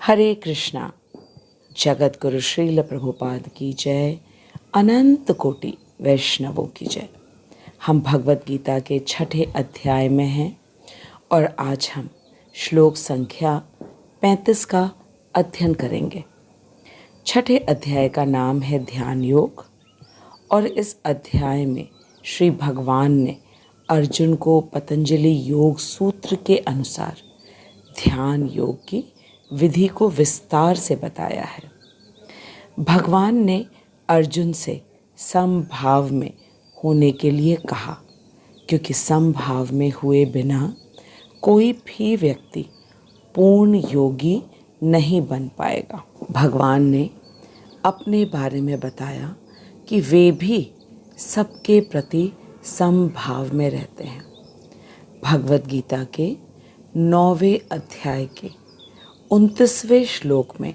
हरे कृष्णा। जगत गुरु श्रील प्रभुपाद की जय। अनंत कोटि वैष्णवों की जय। हम भगवत गीता के 6ठे अध्याय में हैं और आज हम श्लोक संख्या 35 का अध्ययन करेंगे। 6ठे अध्याय का नाम है ध्यान योग और इस अध्याय में श्री भगवान ने अर्जुन को पतंजलि योग सूत्र के अनुसार ध्यान योग की विधि को विस्तार से बताया है। भगवान ने अर्जुन से समभाव में होने के लिए कहा, क्योंकि समभाव में हुए बिना कोई भी व्यक्ति पूर्ण योगी नहीं बन पाएगा। भगवान ने अपने बारे में बताया कि वे भी सबके प्रति समभाव में रहते हैं। भगवत गीता के 9वें अध्याय के 29वें श्लोक में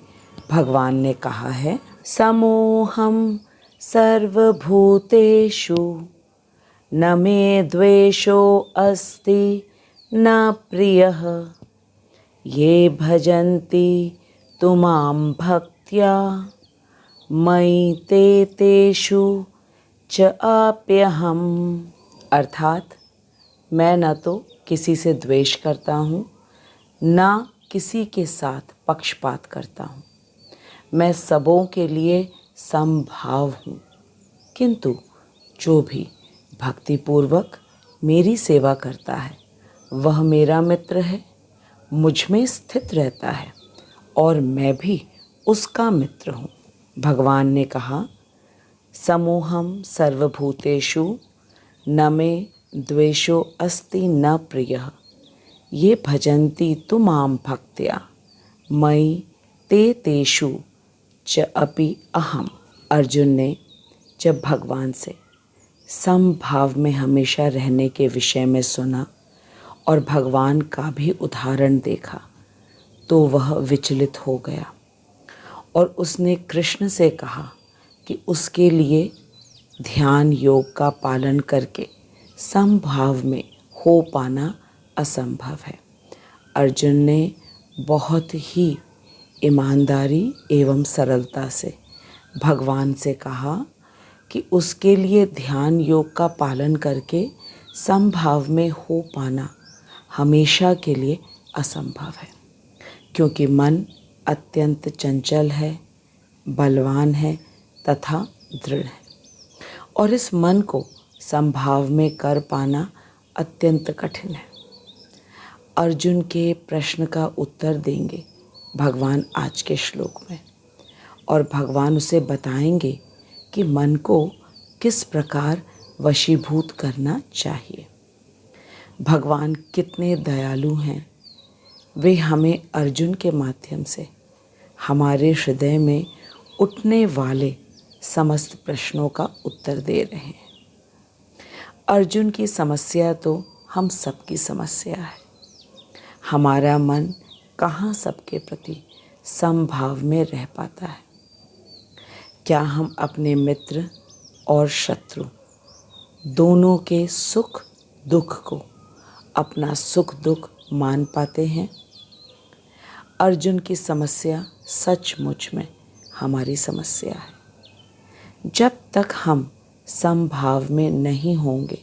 भगवान ने कहा है, समोहम सर्वभूतेषु न मे द्वेषो अस्ति न प्रियः ये भजन्ति तु मां भक्त्या मयि ते तेषु च आप्यहम्। अर्थात मैं न तो किसी से द्वेष करता हूँ, न किसी के साथ पक्षपात करता हूँ। मैं सबों के लिए समभाव हूँ, किंतु जो भी भक्तिपूर्वक मेरी सेवा करता है वह मेरा मित्र है, मुझ में स्थित रहता है और मैं भी उसका मित्र हूँ। भगवान ने कहा, समोहम सर्वभूतेषु न मे द्वेषो अस्ति न प्रियः ये भजन्ति तु मां भक्त्या मयि ते तेषु च अपि अहम्। अर्जुन ने जब भगवान से समभाव में हमेशा रहने के विषय में सुना और भगवान का भी उदाहरण देखा तो वह विचलित हो गया और उसने कृष्ण से कहा कि उसके लिए ध्यान योग का पालन करके समभाव में हो पाना असंभव है। अर्जुन ने बहुत ही ईमानदारी एवं सरलता से भगवान से कहा कि उसके लिए ध्यान योग का पालन करके समभाव में हो पाना हमेशा के लिए असंभव है, क्योंकि मन अत्यंत चंचल है, बलवान है तथा दृढ़ है और इस मन को समभाव में कर पाना अत्यंत कठिन है। अर्जुन के प्रश्न का उत्तर देंगे भगवान आज के श्लोक में और भगवान उसे बताएंगे कि मन को किस प्रकार वशीभूत करना चाहिए। भगवान कितने दयालु हैं, वे हमें अर्जुन के माध्यम से हमारे हृदय में उठने वाले समस्त प्रश्नों का उत्तर दे रहे हैं। अर्जुन की समस्या तो हम सबकी समस्या है। हमारा मन कहाँ सबके प्रति समभाव में रह पाता है? क्या हम अपने मित्र और शत्रु दोनों के सुख दुख को अपना सुख दुख मान पाते हैं? अर्जुन की समस्या सचमुच में हमारी समस्या है। जब तक हम समभाव में नहीं होंगे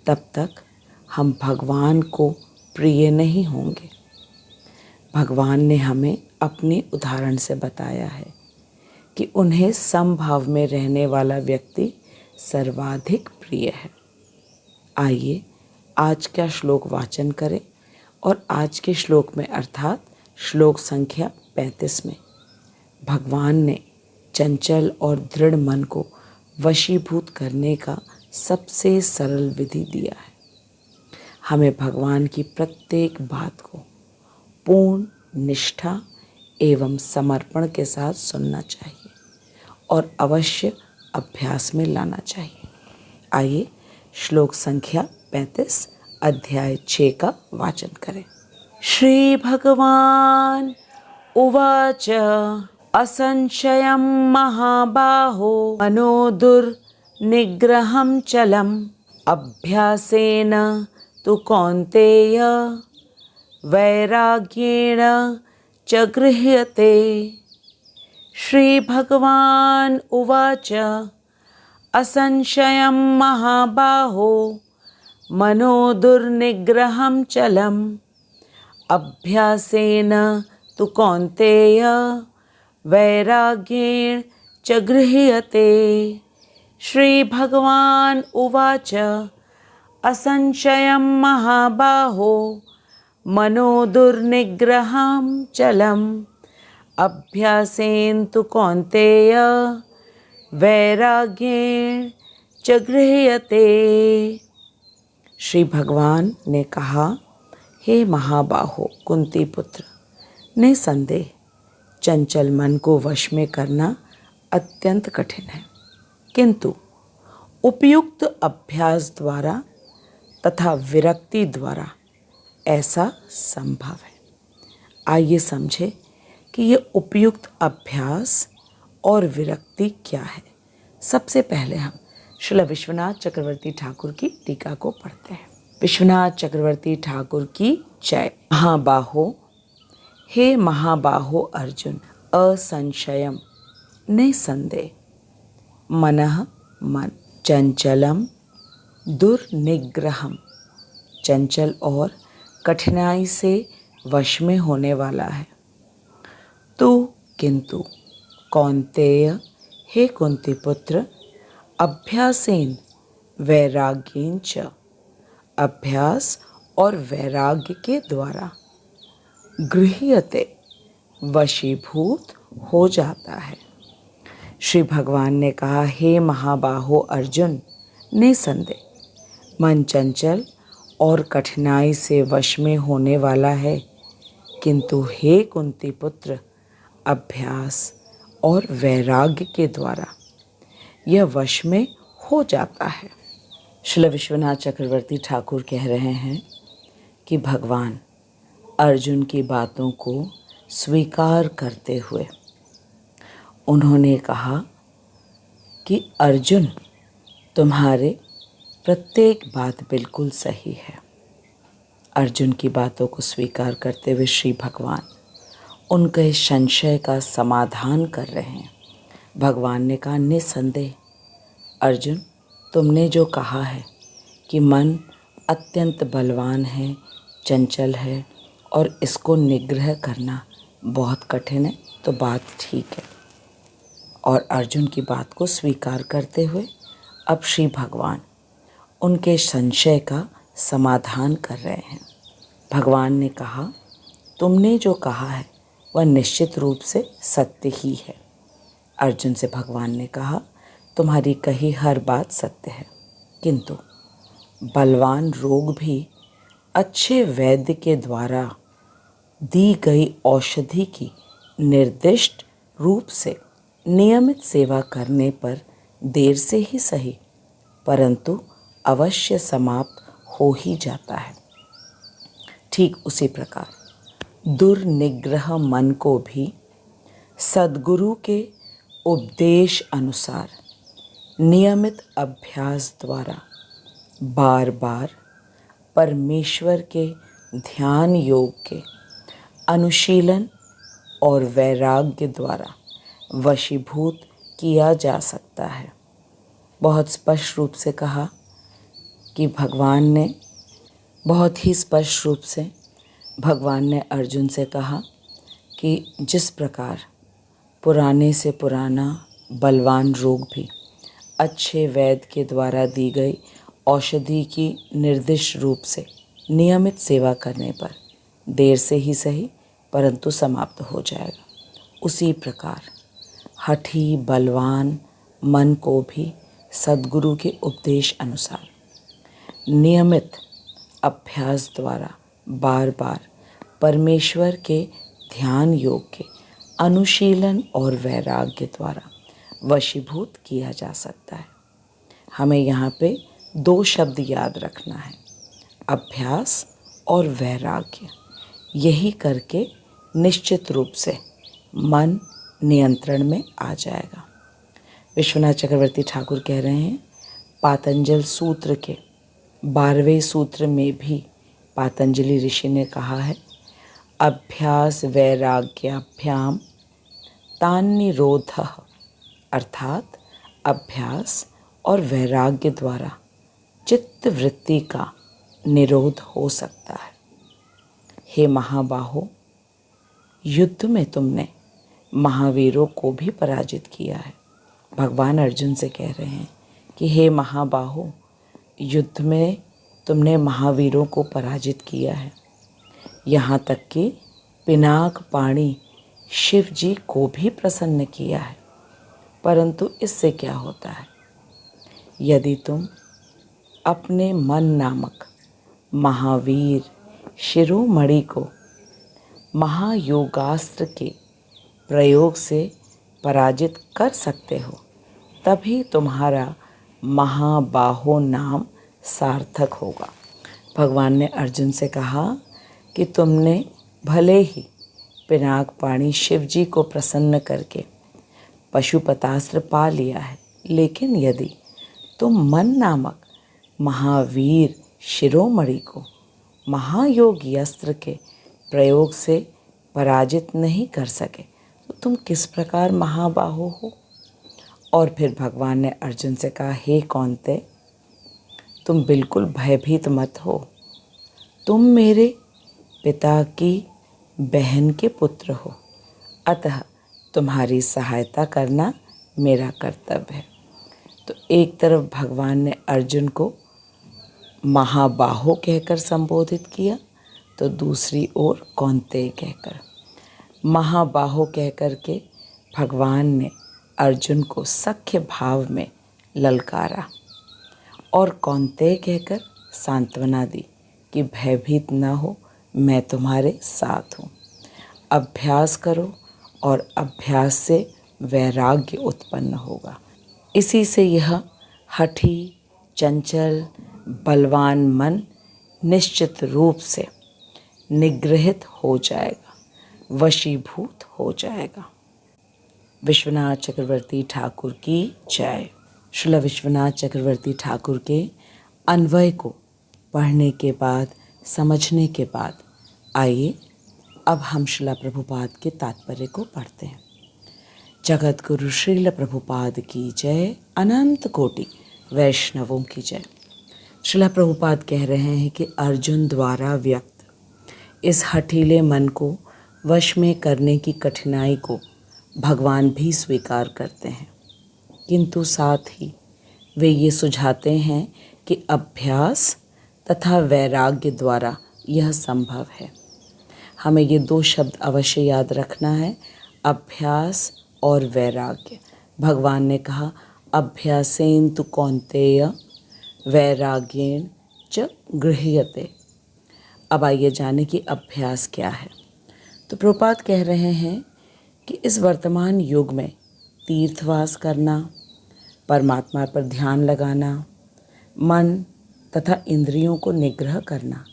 तब तक हम भगवान को प्रिय नहीं होंगे। भगवान ने हमें अपने उदाहरण से बताया है कि उन्हें समभाव में रहने वाला व्यक्ति सर्वाधिक प्रिय है। आइए आज का श्लोक वाचन करें और आज के श्लोक में अर्थात श्लोक संख्या 35 में भगवान ने चंचल और दृढ़ मन को वशीभूत करने का सबसे सरल विधि दिया है। हमें भगवान की प्रत्येक बात को पूर्ण निष्ठा एवं समर्पण के साथ सुनना चाहिए और अवश्य अभ्यास में लाना चाहिए। आइए श्लोक संख्या 35 अध्याय 6 का वाचन करें। श्री भगवान उवाच असंशयं महाबाहो मनोदुर्निग्रहं चलम् अभ्यासेन तु कौन्तेय वैराग्येण च गृह्यते। श्रीभगवान् उवाच असंशयं महाबाहो मनो दुर्निग्रहं चलम् अभ्यासेन तु कौन्तेय वैराग्येण च गृह्यते। श्रीभगवान् उवाच असंशयं महाबाहो मनो दुर्निग्रहं चलम् अभ्यासेन तु कौन्तेय वैराग्येण च गृह्यते। श्री भगवान ने कहा, हे महाबाहो कुंती पुत्र, निसंदेह चंचल मन को वश में करना अत्यंत कठिन है, किंतु उपयुक्त अभ्यास द्वारा तथा विरक्ति द्वारा ऐसा संभव है। आइए समझें कि ये उपयुक्त अभ्यास और विरक्ति क्या है। सबसे पहले हम श्रील विश्वनाथ चक्रवर्ती ठाकुर की टीका को पढ़ते हैं। विश्वनाथ चक्रवर्ती ठाकुर की जय। महाबाहो, हे महाबाहो अर्जुन, असंशयम निसंदेह, मनः मन, चंचलम दुर्निग्रहम, चंचल और कठिनाई से वश में होने वाला है। तू किंतु कौन्तेय, हे कुंती पुत्र, अभ्यासेन वैराग्येन च, अभ्यास और वैराग्य के द्वारा गृह्यते, वशीभूत हो जाता है। श्री भगवान ने कहा, हे महाबाहो अर्जुन, निसंदेह मन चंचल और कठिनाई से वश में होने वाला है, किंतु हे कुंती पुत्र, अभ्यास और वैराग्य के द्वारा यह वश में हो जाता है। श्री विश्वनाथ चक्रवर्ती ठाकुर कह रहे हैं कि भगवान अर्जुन की बातों को स्वीकार करते हुए उन्होंने कहा कि अर्जुन, तुम्हारे प्रत्येक बात बिल्कुल सही है। अर्जुन की बातों को स्वीकार करते हुए श्री भगवान उनके संशय का समाधान कर रहे हैं। भगवान ने कहा, निसंदेह अर्जुन, तुमने जो कहा है कि मन अत्यंत बलवान है, चंचल है और इसको निग्रह करना बहुत कठिन है, तो बात ठीक है। और अर्जुन की बात को स्वीकार करते हुए अब श्री भगवान उनके संशय का समाधान कर रहे हैं। भगवान ने कहा, तुमने जो कहा है वह निश्चित रूप से सत्य ही है। अर्जुन से भगवान ने कहा, तुम्हारी कही हर बात सत्य है, किंतु बलवान रोग भी अच्छे वैद्य के द्वारा दी गई औषधि की निर्दिष्ट रूप से नियमित सेवा करने पर देर से ही सही, परंतु अवश्य समाप्त हो ही जाता है। ठीक उसी प्रकार दुर्निग्रह मन को भी सद्गुरु के उपदेश अनुसार नियमित अभ्यास द्वारा बार बार परमेश्वर के ध्यान योग के अनुशीलन और वैराग्य द्वारा वशीभूत किया जा सकता है। बहुत स्पष्ट रूप से कहा कि भगवान ने बहुत ही स्पष्ट रूप से भगवान ने अर्जुन से कहा कि जिस प्रकार पुराने से पुराना बलवान रोग भी अच्छे वैद्य के द्वारा दी गई औषधि की निर्दिष्ट रूप से नियमित सेवा करने पर देर से ही सही परंतु समाप्त हो जाएगा, उसी प्रकार हठी बलवान मन को भी सद्गुरु के उपदेश अनुसार नियमित अभ्यास द्वारा बार बार परमेश्वर के ध्यान योग के अनुशीलन और वैराग्य द्वारा वशीभूत किया जा सकता है। हमें यहाँ पे दो शब्द याद रखना है, अभ्यास और वैराग्य। यही करके निश्चित रूप से मन नियंत्रण में आ जाएगा। विश्वनाथ चक्रवर्ती ठाकुर कह रहे हैं, पातंजल सूत्र के 12वें सूत्र में भी पातंजलि ऋषि ने कहा है, अभ्यास वैराग्याभ्याम तान्निरोधः, अर्थात अभ्यास और वैराग्य द्वारा चित्त वृत्ति का निरोध हो सकता है। हे महाबाहो, युद्ध में तुमने महावीरों को भी पराजित किया है। भगवान अर्जुन से कह रहे हैं कि हे महाबाहो, युद्ध में तुमने महावीरों को पराजित किया है। यहाँ तक कि पिनाक पाणी शिव जी को भी प्रसन्न किया है। परंतु इससे क्या होता है? यदि तुम अपने मन नामक महावीर शिरोमणि को महायोगास्त्र के प्रयोग से पराजित कर सकते हो, तभी तुम्हारा महाबाहो नाम सार्थक होगा। भगवान ने अर्जुन से कहा कि तुमने भले ही पिनाक पाणी शिव जी को प्रसन्न करके पशुपतास्त्र पा लिया है, लेकिन यदि तुम मन नामक महावीर शिरोमणि को महायोगी अस्त्र के प्रयोग से पराजित नहीं कर सके, तो तुम किस प्रकार महाबाहो हो? और फिर भगवान ने अर्जुन से कहा, हे कौन्ते, तुम बिल्कुल भयभीत मत हो। तुम मेरे पिता की बहन के पुत्र हो, अतः तुम्हारी सहायता करना मेरा कर्तव्य है। तो एक तरफ भगवान ने अर्जुन को महाबाहो कहकर संबोधित किया, तो दूसरी ओर कौन्तेय कहकर। महाबाहो कहकर के भगवान ने अर्जुन को सख्य भाव में ललकारा और कौन्तेय कहकर सांत्वना दी कि भयभीत न हो, मैं तुम्हारे साथ हूँ। अभ्यास करो और अभ्यास से वैराग्य उत्पन्न होगा। इसी से यह हठी, चंचल, बलवान मन निश्चित रूप से निग्रहित हो जाएगा, वशीभूत हो जाएगा। विश्वनाथ चक्रवर्ती ठाकुर की जय। श्रील विश्वनाथ चक्रवर्ती ठाकुर के अन्वय को पढ़ने के बाद, समझने के बाद, आइए अब हम श्रील प्रभुपाद के तात्पर्य को पढ़ते हैं। जगत गुरु श्रील प्रभुपाद की जय, अनंत कोटि वैष्णवों की जय। श्रील प्रभुपाद कह रहे हैं कि अर्जुन द्वारा व्यक्त इस हठीले मन को वश में करने की कठिनाई को भगवान भी स्वीकार करते हैं, किंतु साथ ही वे ये सुझाते हैं कि अभ्यास तथा वैराग्य द्वारा यह संभव है। हमें ये दो शब्द अवश्य याद रखना है, अभ्यास और वैराग्य। भगवान ने कहा अभ्यासेन तु कौन्तेय वैराग्येण च गृह्यते। अब आइए जाने कि अभ्यास क्या है। तो प्रभुपाद कह रहे हैं कि इस वर्तमान युग में तीर्थवास करना, परमात्मा पर ध्यान लगाना, मन तथा इंद्रियों को निग्रह करना,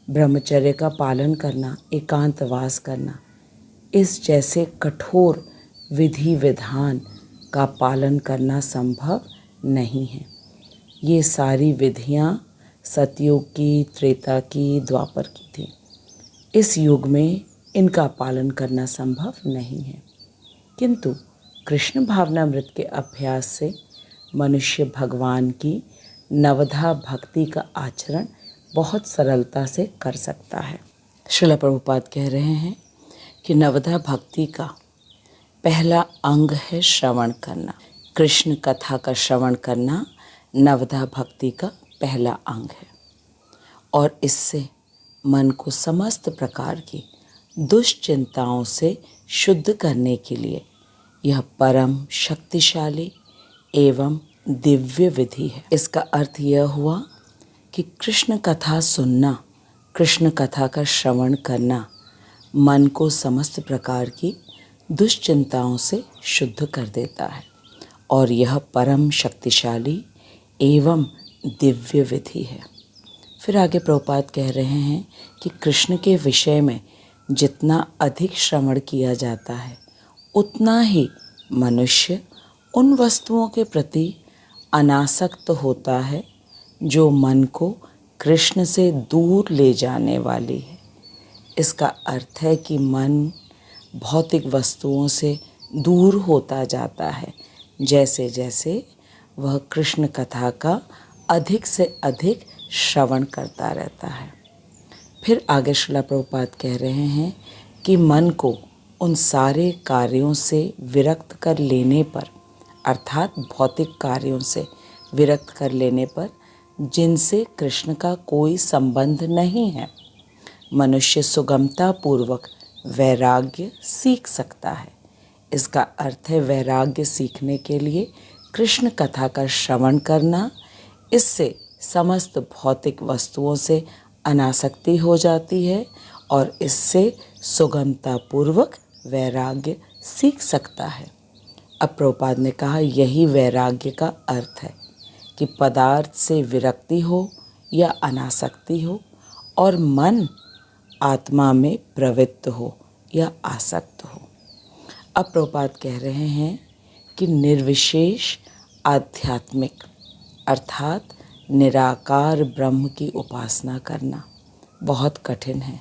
ब्रह्मचर्य का पालन करना, एकांतवास करना, इस जैसे कठोर विधि विधान का पालन करना संभव नहीं है। ये सारी विधियाँ सतयुग की, त्रेता की, द्वापर की थी। इस युग में इनका पालन करना संभव नहीं है, किंतु कृष्ण भावनामृत के अभ्यास से मनुष्य भगवान की नवधा भक्ति का आचरण बहुत सरलता से कर सकता है। श्रील प्रभुपाद कह रहे हैं कि नवधा भक्ति का पहला अंग है श्रवण करना। कृष्ण कथा का श्रवण करना नवधा भक्ति का पहला अंग है, और इससे मन को समस्त प्रकार की दुश्चिंताओं से शुद्ध करने के लिए यह परम शक्तिशाली एवं दिव्य विधि है। इसका अर्थ यह हुआ कि कृष्ण कथा सुनना, कृष्ण कथा का श्रवण करना मन को समस्त प्रकार की दुश्चिंताओं से शुद्ध कर देता है, और यह परम शक्तिशाली एवं दिव्य विधि है। फिर आगे प्रभुपाद कह रहे हैं कि कृष्ण के विषय में जितना अधिक श्रवण किया जाता है, उतना ही मनुष्य उन वस्तुओं के प्रति अनासक्त होता है जो मन को कृष्ण से दूर ले जाने वाली है। इसका अर्थ है कि मन भौतिक वस्तुओं से दूर होता जाता है जैसे जैसे वह कृष्ण कथा का अधिक से अधिक श्रवण करता रहता है। फिर आगे श्रील प्रभुपाद कह रहे हैं कि मन को उन सारे कार्यों से विरक्त कर लेने पर, अर्थात भौतिक कार्यों से विरक्त कर लेने पर जिनसे कृष्ण का कोई संबंध नहीं है, मनुष्य सुगमता पूर्वक वैराग्य सीख सकता है। इसका अर्थ है वैराग्य सीखने के लिए कृष्ण कथा का श्रवण करना। इससे समस्त भौतिक वस्तुओं से अनासक्ति हो जाती है और इससे सुगमता पूर्वक वैराग्य सीख सकता है। अब प्रभुपाद ने कहा यही वैराग्य का अर्थ है कि पदार्थ से विरक्ति हो या अनासक्ति हो और मन आत्मा में प्रवृत्त हो या आसक्त हो। अब प्रभुपाद कह रहे हैं कि निर्विशेष आध्यात्मिक अर्थात निराकार ब्रह्म की उपासना करना बहुत कठिन है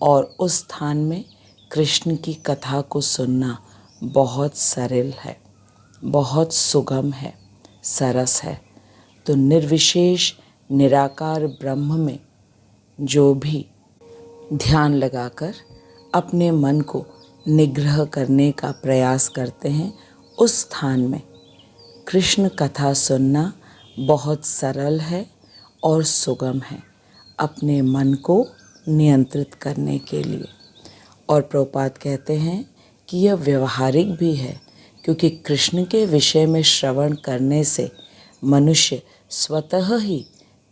और उस स्थान में कृष्ण की कथा को सुनना बहुत सरल है, बहुत सुगम है, सरस है। तो निर्विशेष निराकार ब्रह्म में जो भी ध्यान लगाकर अपने मन को निग्रह करने का प्रयास करते हैं, उस स्थान में कृष्ण कथा सुनना बहुत सरल है और सुगम है अपने मन को नियंत्रित करने के लिए। और प्रभुपाद कहते हैं कि यह व्यवहारिक भी है, क्योंकि कृष्ण के विषय में श्रवण करने से मनुष्य स्वतः ही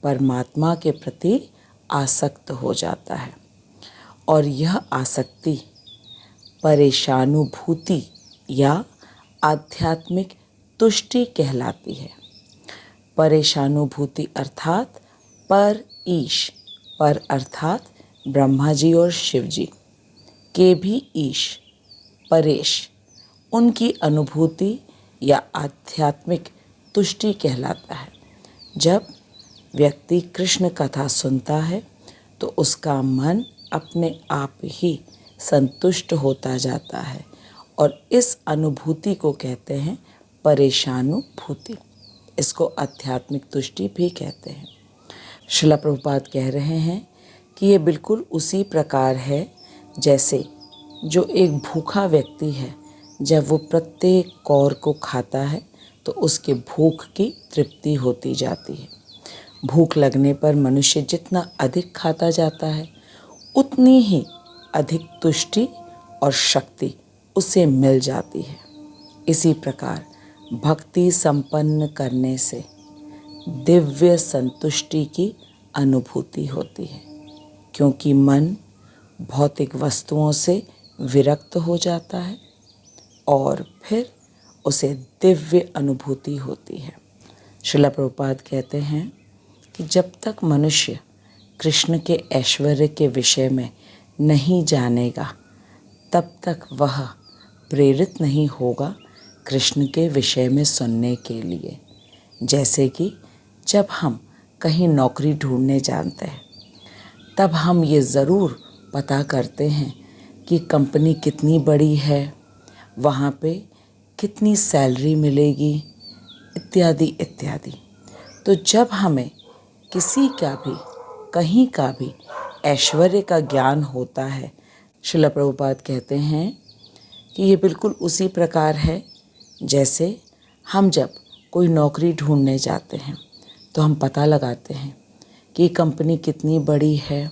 परमात्मा के प्रति आसक्त हो जाता है और यह आसक्ति परेशानुभूति या आध्यात्मिक तुष्टि कहलाती है। परेशानुभूति अर्थात पर ईश, पर अर्थात ब्रह्मा जी और शिव जी के भी ईश, परेश, उनकी अनुभूति या आध्यात्मिक तुष्टि कहलाता है। जब व्यक्ति कृष्ण कथा सुनता है तो उसका मन अपने आप ही संतुष्ट होता जाता है और इस अनुभूति को कहते हैं परेशानुभूति। इसको आध्यात्मिक तुष्टि भी कहते हैं। श्रील प्रभुपाद कह रहे हैं कि ये बिल्कुल उसी प्रकार है जैसे जो एक भूखा व्यक्ति है, जब वो प्रत्येक कौर को खाता है तो उसके भूख की तृप्ति होती जाती है। भूख लगने पर मनुष्य जितना अधिक खाता जाता है उतनी ही अधिक तुष्टि और शक्ति उसे मिल जाती है। इसी प्रकार भक्ति संपन्न करने से दिव्य संतुष्टि की अनुभूति होती है, क्योंकि मन भौतिक वस्तुओं से विरक्त हो जाता है और फिर उसे दिव्य अनुभूति होती है। श्रील प्रभुपाद कहते हैं कि जब तक मनुष्य कृष्ण के ऐश्वर्य के विषय में नहीं जानेगा तब तक वह प्रेरित नहीं होगा कृष्ण के विषय में सुनने के लिए। जैसे कि जब हम कहीं नौकरी ढूंढने जाते हैं तब हम ये ज़रूर पता करते हैं कि कंपनी कितनी बड़ी है, वहाँ पे कितनी सैलरी मिलेगी, इत्यादि इत्यादि। तो जब हमें किसी का भी कहीं का भी ऐश्वर्य का ज्ञान होता है, श्रील प्रभुपाद कहते हैं कि ये बिल्कुल उसी प्रकार है जैसे हम जब कोई नौकरी ढूंढने जाते हैं तो हम पता लगाते हैं कि कंपनी कितनी बड़ी है,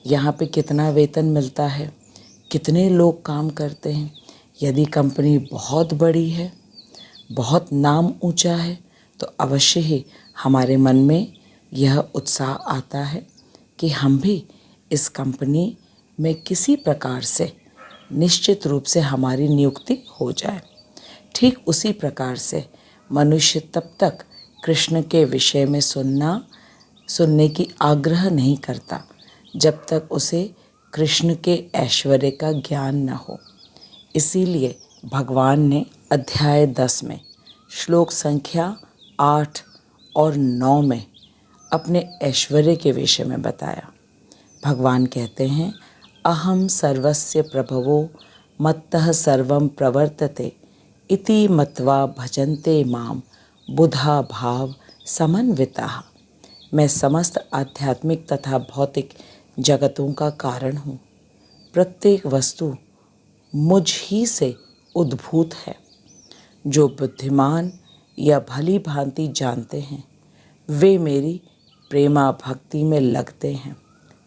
यहाँ पे कितना वेतन मिलता है, कितने लोग काम करते हैं। यदि कंपनी बहुत बड़ी है, बहुत नाम ऊंचा है, तो अवश्य ही हमारे मन में यह उत्साह आता है कि हम भी इस कंपनी में किसी प्रकार से निश्चित रूप से हमारी नियुक्ति हो जाए। ठीक उसी प्रकार से मनुष्य तब तक कृष्ण के विषय में सुनने की आग्रह नहीं करता जब तक उसे कृष्ण के ऐश्वर्य का ज्ञान न हो। इसीलिए भगवान ने अध्याय 10 में श्लोक संख्या 8 और 9 में अपने ऐश्वर्य के विषय में बताया। भगवान कहते हैं, अहम सर्वस्य प्रभवो मत्तः सर्वं प्रवर्तते इति मत्वा भजन्ते माम बुधा भाव समन्विताः। मैं समस्त आध्यात्मिक तथा भौतिक जगतों का कारण हूँ। प्रत्येक वस्तु मुझ ही से उद्भूत है। जो बुद्धिमान या भली भांति जानते हैं वे मेरी प्रेमा भक्ति में लगते हैं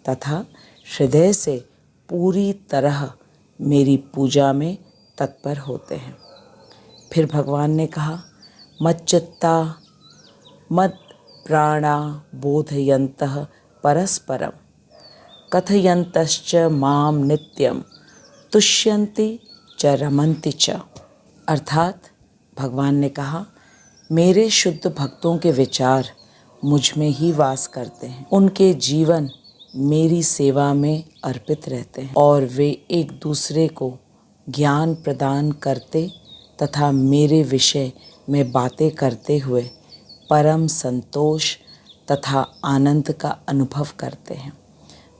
तथा हृदय से पूरी तरह मेरी पूजा में तत्पर होते हैं। फिर भगवान ने कहा, मच्चित्ता मद प्राणा बोधयन्तः परस्परम कथयन्तश्च माम नित्यम तुष्यन्ति च रमन्ति च। अर्थात भगवान ने कहा, मेरे शुद्ध भक्तों के विचार मुझ में ही वास करते हैं। उनके जीवन मेरी सेवा में अर्पित रहते हैं और वे एक दूसरे को ज्ञान प्रदान करते तथा मेरे विषय में बातें करते हुए परम संतोष तथा आनंद का अनुभव करते हैं।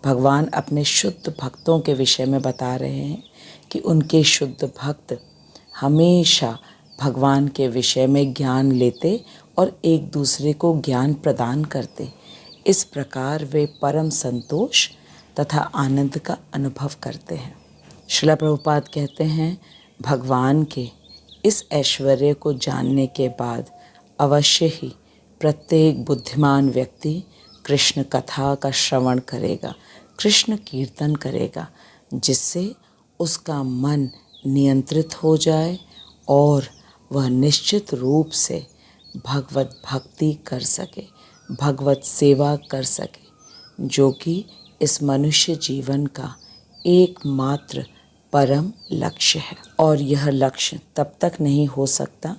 भगवान अपने शुद्ध भक्तों के विषय में बता रहे हैं कि उनके शुद्ध भक्त हमेशा भगवान के विषय में ज्ञान लेते और एक दूसरे को ज्ञान प्रदान करते। इस प्रकार वे परम संतोष तथा आनंद का अनुभव करते हैं। श्रील प्रभुपाद कहते हैं, भगवान के इस ऐश्वर्य को जानने के बाद अवश्य ही प्रत्येक बुद्धिमान व्यक्ति कृष्ण कथा का श्रवण करेगा, कृष्ण कीर्तन करेगा, जिससे उसका मन नियंत्रित हो जाए और वह निश्चित रूप से भगवत भक्ति कर सके, भगवत सेवा कर सके, जो कि इस मनुष्य जीवन का एकमात्र परम लक्ष्य है। और यह लक्ष्य तब तक नहीं हो सकता,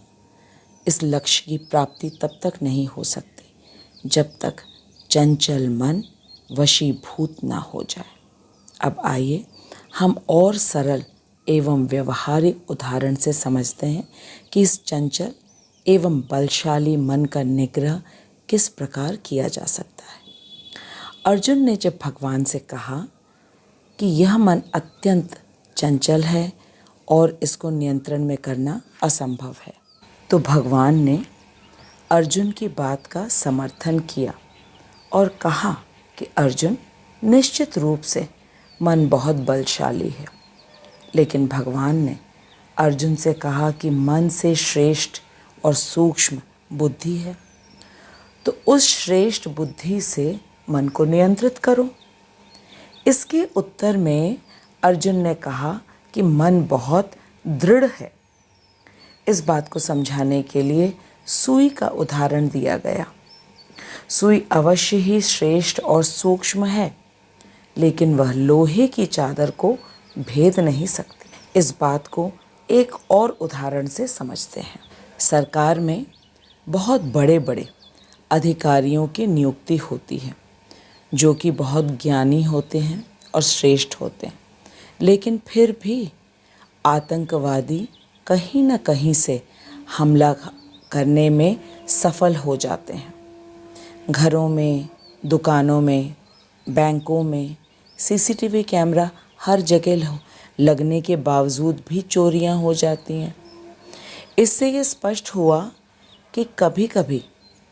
इस लक्ष्य की प्राप्ति तब तक नहीं हो सकती जब तक चंचल मन वशीभूत ना हो जाए। अब आइए हम और सरल एवं व्यवहारिक उदाहरण से समझते हैं कि इस चंचल एवं बलशाली मन का निग्रह किस प्रकार किया जा सकता है। अर्जुन ने जब भगवान से कहा कि यह मन अत्यंत चंचल है और इसको नियंत्रण में करना असंभव है, तो भगवान ने अर्जुन की बात का समर्थन किया और कहा कि अर्जुन, निश्चित रूप से मन बहुत बलशाली है, लेकिन भगवान ने अर्जुन से कहा कि मन से श्रेष्ठ और सूक्ष्म बुद्धि है, तो उस श्रेष्ठ बुद्धि से मन को नियंत्रित करो। इसके उत्तर में अर्जुन ने कहा कि मन बहुत दृढ़ है। इस बात को समझाने के लिए सुई का उदाहरण दिया गया। सुई अवश्य ही श्रेष्ठ और सूक्ष्म है, लेकिन वह लोहे की चादर को भेद नहीं सकती। इस बात को एक और उदाहरण से समझते हैं। सरकार में बहुत बड़े बड़े अधिकारियों की नियुक्ति होती है, जो कि बहुत ज्ञानी होते हैं और श्रेष्ठ होते हैं, लेकिन फिर भी आतंकवादी कहीं न कहीं से हमला करने में सफल हो जाते हैं। घरों में, दुकानों में, बैंकों में सीसीटीवी कैमरा हर जगह लगने के बावजूद भी चोरियां हो जाती हैं। इससे ये स्पष्ट हुआ कि कभी कभी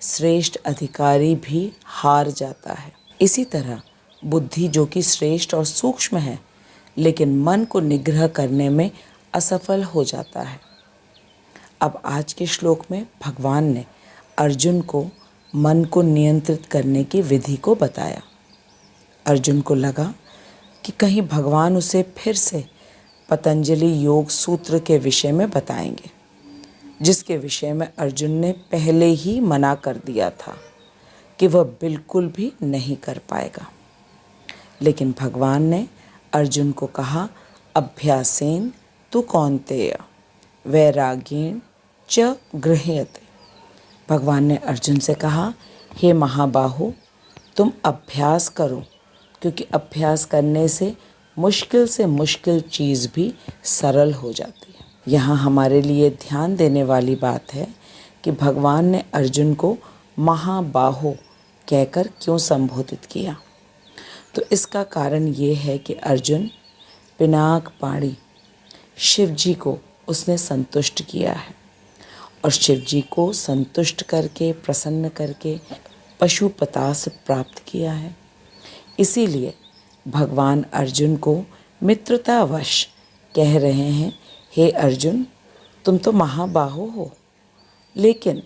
श्रेष्ठ अधिकारी भी हार जाता है। इसी तरह बुद्धि, जो कि श्रेष्ठ और सूक्ष्म है, लेकिन मन को निग्रह करने में असफल हो जाता है। अब आज के श्लोक में भगवान ने अर्जुन को मन को नियंत्रित करने की विधि को बताया। अर्जुन को लगा कि कहीं भगवान उसे फिर से पतंजलि योग सूत्र के विषय में बताएंगे, जिसके विषय में अर्जुन ने पहले ही मना कर दिया था कि वह बिल्कुल भी नहीं कर पाएगा। लेकिन भगवान ने अर्जुन को कहा, अभ्यासेन तु कौन्तेय वैराग्येण च गृह्यते। भगवान ने अर्जुन से कहा, हे महाबाहो, तुम अभ्यास करो, क्योंकि अभ्यास करने से मुश्किल चीज़ भी सरल हो जाती है। यहाँ हमारे लिए ध्यान देने वाली बात है कि भगवान ने अर्जुन को महाबाहो कहकर क्यों संबोधित किया। तो इसका कारण ये है कि अर्जुन पिनाक पाणी शिव जी को उसने संतुष्ट किया है और शिव जी को संतुष्ट करके प्रसन्न करके पशुपतास प्राप्त किया है। इसीलिए भगवान अर्जुन को मित्रतावश कह रहे हैं, हे अर्जुन, तुम तो महाबाहो हो, लेकिन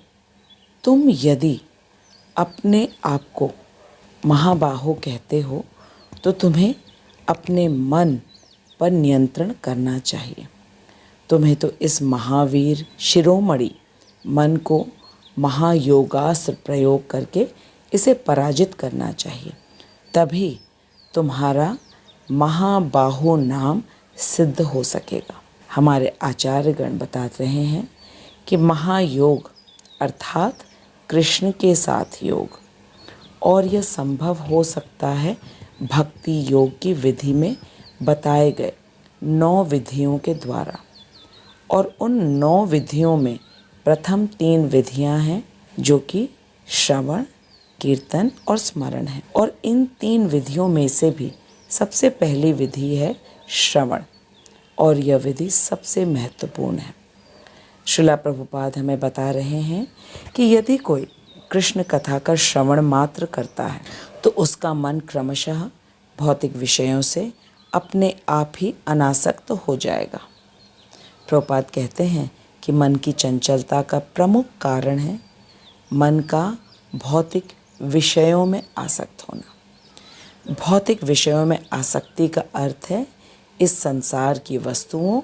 तुम यदि अपने आप को महाबाहो कहते हो तो तुम्हें अपने मन पर नियंत्रण करना चाहिए। तुम्हें तो इस महावीर शिरोमणि मन को महायोगास्त्र प्रयोग करके इसे पराजित करना चाहिए, तभी तुम्हारा महाबाहो नाम सिद्ध हो सकेगा। हमारे आचार्यगण बताते रहे हैं कि महायोग अर्थात कृष्ण के साथ योग, और यह संभव हो सकता है भक्ति योग की विधि में बताए गए 9 विधियों के द्वारा। और उन 9 विधियों में प्रथम 3 विधियां हैं जो कि श्रवण, कीर्तन और स्मरण है। और इन 3 विधियों में से भी सबसे पहली विधि है श्रवण, और यह विधि सबसे महत्वपूर्ण है। श्रीला प्रभुपाद हमें बता रहे हैं कि यदि कोई कृष्ण कथा का श्रवण मात्र करता है तो उसका मन क्रमशः भौतिक विषयों से अपने आप ही अनासक्त हो जाएगा। प्रभुपाद कहते हैं कि मन की चंचलता का प्रमुख कारण है मन का भौतिक विषयों में आसक्त होना। भौतिक विषयों में आसक्ति का अर्थ है इस संसार की वस्तुओं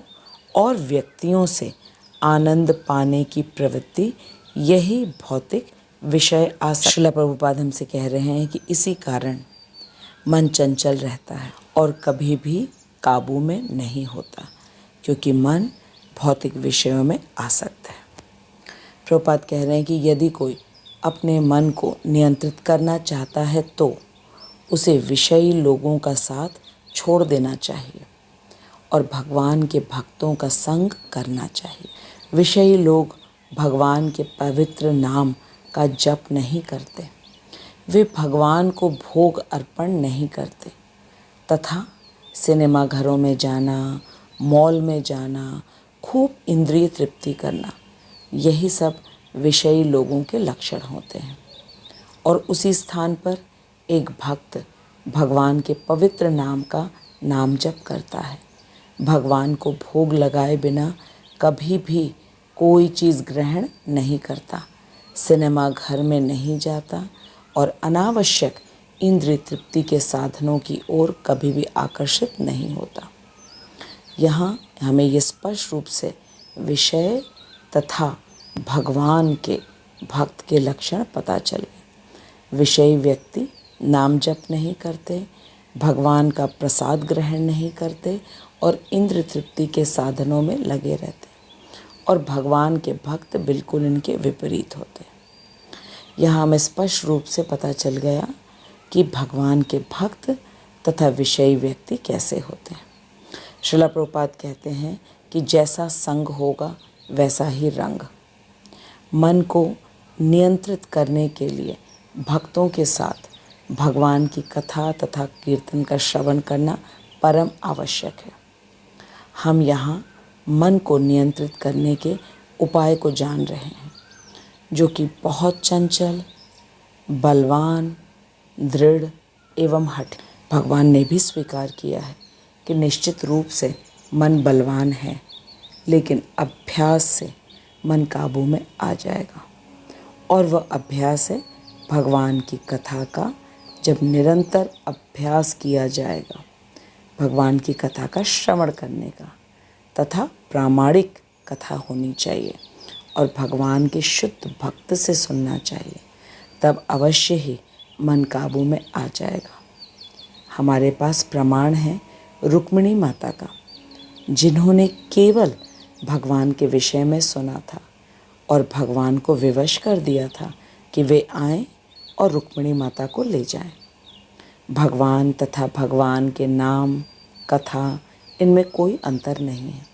और व्यक्तियों से आनंद पाने की प्रवृत्ति, यही भौतिक विषय आसक्ति। श्रीला प्रभुपाद हमसे कह रहे हैं कि इसी कारण मन चंचल रहता है और कभी भी काबू में नहीं होता, क्योंकि मन भौतिक विषयों में आसक्त है। प्रभुपाद कह रहे हैं कि यदि कोई अपने मन को नियंत्रित करना चाहता है तो उसे विषयी लोगों का साथ छोड़ देना चाहिए और भगवान के भक्तों का संग करना चाहिए। विषयी लोग भगवान के पवित्र नाम का जप नहीं करते, वे भगवान को भोग अर्पण नहीं करते तथा सिनेमा घरों में जाना, मॉल में जाना, खूब इंद्रिय तृप्ति करना, यही सब विषयी लोगों के लक्षण होते हैं। और उसी स्थान पर एक भक्त भगवान के पवित्र नाम का नाम जप करता है, भगवान को भोग लगाए बिना कभी भी कोई चीज़ ग्रहण नहीं करता, सिनेमा घर में नहीं जाता और अनावश्यक इंद्रिय तृप्ति के साधनों की ओर कभी भी आकर्षित नहीं होता। यहाँ हमें ये स्पष्ट रूप से विषय तथा भगवान के भक्त के लक्षण पता चले। विषयी व्यक्ति नाम जप नहीं करते, भगवान का प्रसाद ग्रहण नहीं करते और इंद्र तृप्ति के साधनों में लगे रहते, और भगवान के भक्त बिल्कुल इनके विपरीत होते। यहाँ हमें स्पष्ट रूप से पता चल गया कि भगवान के भक्त तथा विषयी व्यक्ति कैसे होते हैं। श्रीला प्रभुपाद कहते हैं कि जैसा संग होगा वैसा ही रंग। मन को नियंत्रित करने के लिए भक्तों के साथ भगवान की कथा तथा कीर्तन का श्रवण करना परम आवश्यक है। हम यहाँ मन को नियंत्रित करने के उपाय को जान रहे हैं, जो कि बहुत चंचल, बलवान, दृढ़ एवं हठ। भगवान ने भी स्वीकार किया है कि निश्चित रूप से मन बलवान है, लेकिन अभ्यास से मन काबू में आ जाएगा। और वह अभ्यास है भगवान की कथा का। जब निरंतर अभ्यास किया जाएगा भगवान की कथा का श्रवण करने का, तथा प्रामाणिक कथा होनी चाहिए और भगवान के शुद्ध भक्त से सुनना चाहिए, तब अवश्य ही मन काबू में आ जाएगा। हमारे पास प्रमाण है रुक्मिणी माता का, जिन्होंने केवल भगवान के विषय में सुना था और भगवान को विवश कर दिया था कि वे आएं और रुक्मिणी माता को ले जाएं। भगवान तथा भगवान के नाम, कथा, इनमें कोई अंतर नहीं है।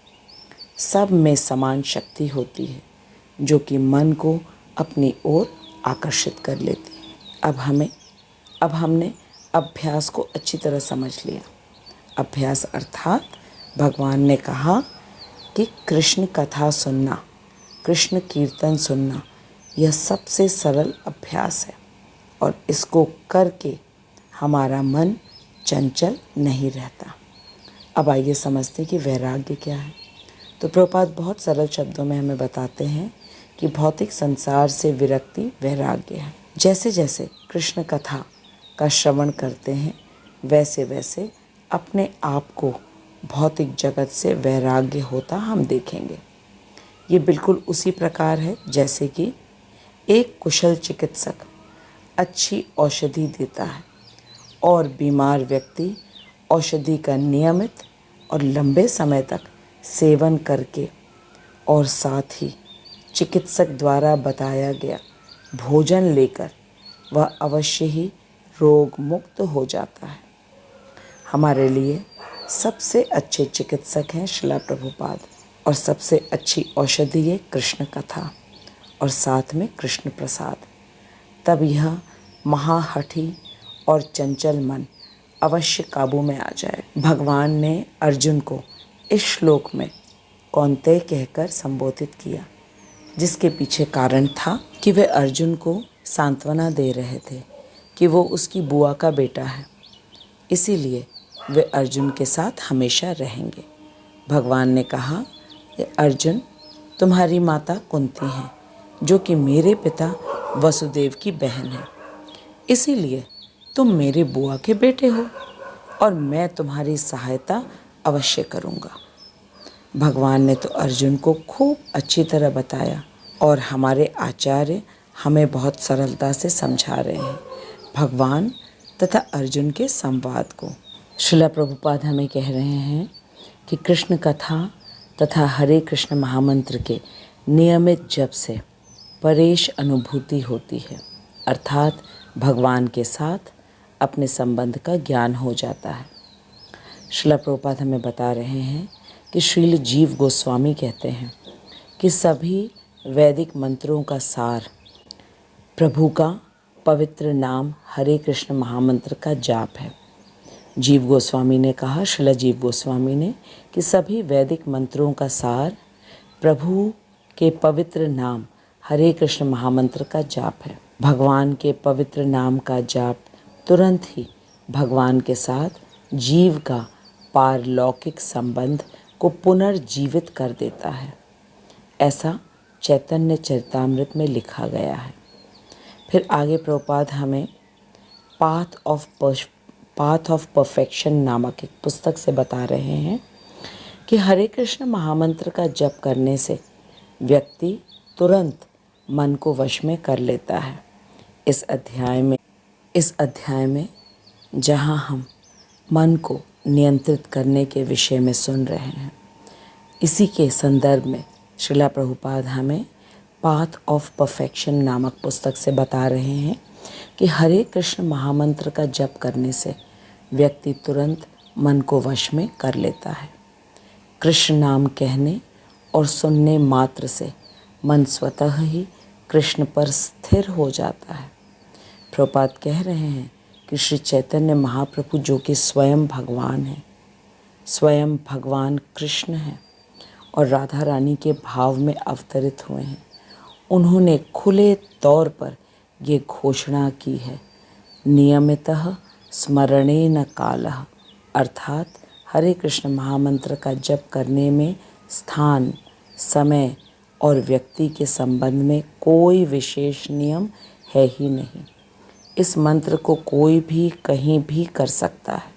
सब में समान शक्ति होती है जो कि मन को अपनी ओर आकर्षित कर लेती है। अब हमने अभ्यास को अच्छी तरह समझ लिया। अभ्यास अर्थात भगवान ने कहा कि कृष्ण कथा सुनना, कृष्ण कीर्तन सुनना, यह सबसे सरल अभ्यास है और इसको करके हमारा मन चंचल नहीं रहता। अब आइए समझते हैं कि वैराग्य क्या है। तो प्रभुपाद बहुत सरल शब्दों में हमें बताते हैं कि भौतिक संसार से विरक्ति वैराग्य है। जैसे जैसे कृष्ण कथा का श्रवण करते हैं वैसे वैसे अपने आप को भौतिक जगत से वैराग्य होता हम देखेंगे। ये बिल्कुल उसी प्रकार है जैसे कि एक कुशल चिकित्सक अच्छी औषधि देता है और बीमार व्यक्ति औषधि का नियमित और लंबे समय तक सेवन करके और साथ ही चिकित्सक द्वारा बताया गया भोजन लेकर वह अवश्य ही रोग मुक्त हो जाता है। हमारे लिए सबसे अच्छे चिकित्सक हैं श्रील प्रभुपाद और सबसे अच्छी औषधि है कृष्ण कथा और साथ में कृष्ण प्रसाद। तब यह महाहठी और चंचल मन अवश्य काबू में आ जाए। भगवान ने अर्जुन को इस श्लोक में कौन्तेय कहकर संबोधित किया, जिसके पीछे कारण था कि वे अर्जुन को सांत्वना दे रहे थे कि वो उसकी बुआ का बेटा है, इसीलिए वे अर्जुन के साथ हमेशा रहेंगे। भगवान ने कहा कि अर्जुन, तुम्हारी माता कुंती हैं जो कि मेरे पिता वसुदेव की बहन है, इसीलिए तुम मेरे बुआ के बेटे हो और मैं तुम्हारी सहायता अवश्य करूँगा। भगवान ने तो अर्जुन को खूब अच्छी तरह बताया और हमारे आचार्य हमें बहुत सरलता से समझा रहे हैं भगवान तथा अर्जुन के संवाद को। श्रील प्रभुपाद हमें कह रहे हैं कि कृष्ण कथा तथा हरे कृष्ण महामंत्र के नियमित जप से परेश अनुभूति होती है, अर्थात भगवान के साथ अपने संबंध का ज्ञान हो जाता है। श्रील प्रभुपाद हमें बता रहे हैं कि श्रील जीव गोस्वामी कहते हैं कि सभी वैदिक मंत्रों का सार प्रभु का पवित्र नाम हरे कृष्ण महामंत्र का जाप है। जीव गोस्वामी ने कहा, श्रील जीव गोस्वामी ने, कि सभी वैदिक मंत्रों का सार प्रभु के पवित्र नाम हरे कृष्ण महामंत्र का जाप है। भगवान के पवित्र नाम का जाप तुरंत ही भगवान के साथ जीव का पारलौकिक संबंध को पुनर्जीवित कर देता है। ऐसा चैतन्य चरितामृत में लिखा गया है। फिर आगे प्रभुपाद हमें पाथ ऑफ परफेक्शन नामक एक पुस्तक से बता रहे हैं कि हरे कृष्ण महामंत्र का जप करने से व्यक्ति तुरंत मन को वश में कर लेता है। इस अध्याय में जहाँ हम मन को नियंत्रित करने के विषय में सुन रहे हैं, इसी के संदर्भ में श्रील प्रभुपाद हमें पाथ ऑफ परफेक्शन नामक पुस्तक से बता रहे हैं कि हरे कृष्ण महामंत्र का जप करने से व्यक्ति तुरंत मन को वश में कर लेता है। कृष्ण नाम कहने और सुनने मात्र से मन स्वतः ही कृष्ण पर स्थिर हो जाता है। प्रभुपाद कह रहे हैं कि श्री चैतन्य महाप्रभु जो कि स्वयं भगवान हैं, स्वयं भगवान कृष्ण हैं और राधा रानी के भाव में अवतरित हुए हैं, उन्होंने खुले तौर पर ये घोषणा की है, नियमितः स्मरणेन कालः, अर्थात हरे कृष्ण महामंत्र का जप करने में स्थान, समय और व्यक्ति के संबंध में कोई विशेष नियम है ही नहीं। इस मंत्र को कोई भी कहीं भी कर सकता है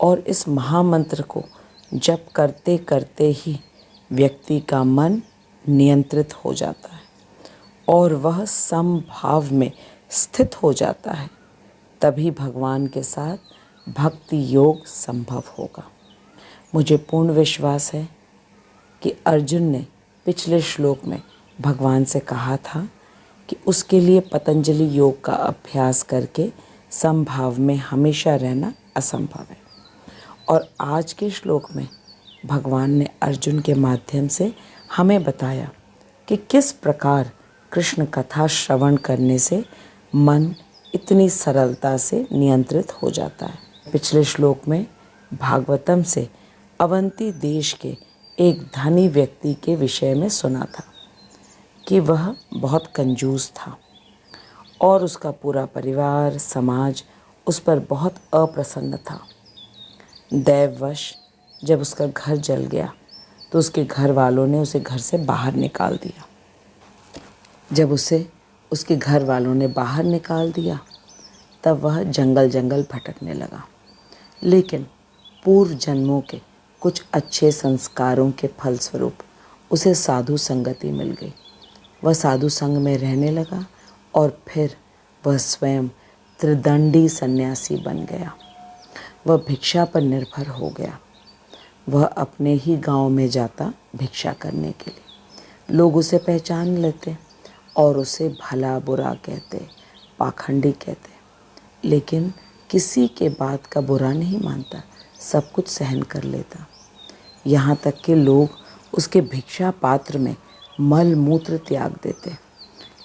और इस महामंत्र को जप करते करते ही व्यक्ति का मन नियंत्रित हो जाता है और वह समभाव में स्थित हो जाता है। तभी भगवान के साथ भक्ति योग संभव होगा। मुझे पूर्ण विश्वास है कि अर्जुन ने पिछले श्लोक में भगवान से कहा था कि उसके लिए पतंजलि योग का अभ्यास करके समभाव में हमेशा रहना असंभव है। और आज के श्लोक में भगवान ने अर्जुन के माध्यम से हमें बताया कि किस प्रकार कृष्ण कथा श्रवण करने से मन इतनी सरलता से नियंत्रित हो जाता है। पिछले श्लोक में भागवतम से अवंती देश के एक धनी व्यक्ति के विषय में सुना था कि वह बहुत कंजूस था और उसका पूरा परिवार समाज उस पर बहुत अप्रसन्न था। दैववश जब उसका घर जल गया तो उसके घर वालों ने उसे घर से बाहर निकाल दिया। जब उसे उसके घर वालों ने बाहर निकाल दिया तब वह जंगल जंगल भटकने लगा। लेकिन पूर्व जन्मों के कुछ अच्छे संस्कारों के फलस्वरूप उसे साधु संगति मिल गई। वह साधु संग में रहने लगा और फिर वह स्वयं त्रिदंडी सन्यासी बन गया। वह भिक्षा पर निर्भर हो गया। वह अपने ही गांव में जाता भिक्षा करने के लिए। लोग उसे पहचान लेते और उसे भला बुरा कहते, पाखंडी कहते, लेकिन किसी के बात का बुरा नहीं मानता, सब कुछ सहन कर लेता। यहाँ तक कि लोग उसके भिक्षा पात्र में मल मूत्र त्याग देते,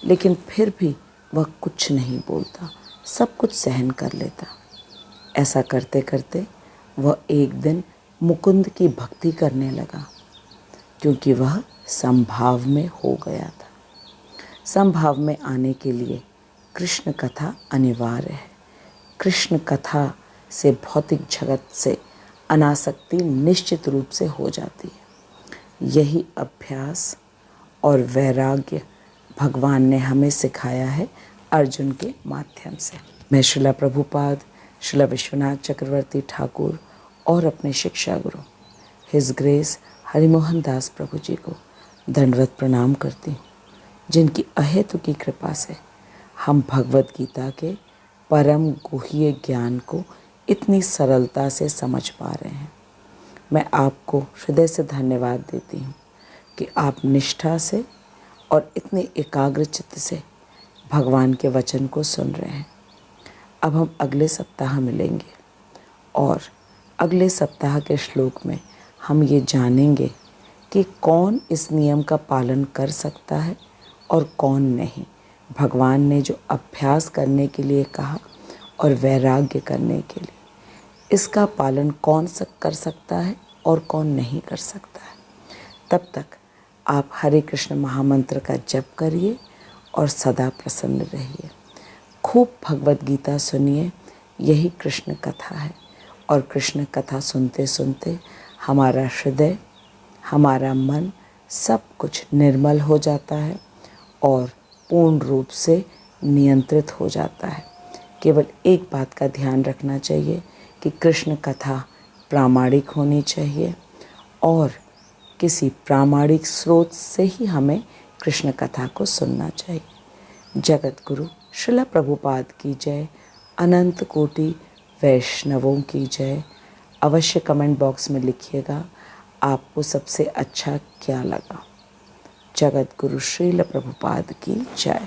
लेकिन फिर भी वह कुछ नहीं बोलता, सब कुछ सहन कर लेता। ऐसा करते करते वह एक दिन मुकुंद की भक्ति करने लगा, क्योंकि वह समभाव में हो गया था। समभाव में आने के लिए कृष्ण कथा अनिवार्य है। कृष्ण कथा से भौतिक जगत से अनासक्ति निश्चित रूप से हो जाती है। यही अभ्यास और वैराग्य भगवान ने हमें सिखाया है अर्जुन के माध्यम से। मैं श्रीला प्रभुपाद, श्रीला विश्वनाथ चक्रवर्ती ठाकुर और अपने शिक्षा गुरु हिज ग्रेस हरिमोहन दास प्रभु जी को दंडवत प्रणाम करती हूँ, जिनकी अहेतु की कृपा से हम भगवत गीता के परम गुह्य ज्ञान को इतनी सरलता से समझ पा रहे हैं। मैं आपको हृदय से धन्यवाद देती हूँ कि आप निष्ठा से और इतने एकाग्र चित्त से भगवान के वचन को सुन रहे हैं। अब हम अगले सप्ताह मिलेंगे और अगले सप्ताह के श्लोक में हम ये जानेंगे कि कौन इस नियम का पालन कर सकता है और कौन नहीं। भगवान ने जो अभ्यास करने के लिए कहा और वैराग्य करने के लिए, इसका पालन कौन कर सकता है और कौन नहीं कर सकता है। तब तक आप हरे कृष्ण महामंत्र का जप करिए और सदा प्रसन्न रहिए। खूब भगवत गीता सुनिए, यही कृष्ण कथा है। और कृष्ण कथा सुनते सुनते हमारा हृदय, हमारा मन, सब कुछ निर्मल हो जाता है और पूर्ण रूप से नियंत्रित हो जाता है। केवल एक बात का ध्यान रखना चाहिए कि कृष्ण कथा प्रामाणिक होनी चाहिए और किसी प्रामाणिक स्रोत से ही हमें कृष्ण कथा को सुनना चाहिए। जगत गुरु श्रीला प्रभुपाद की जय, अनंत कोटि वैष्णवों की जय। अवश्य कमेंट बॉक्स में लिखिएगा आपको सबसे अच्छा क्या लगा। जगत गुरु श्रीला प्रभुपाद की जय।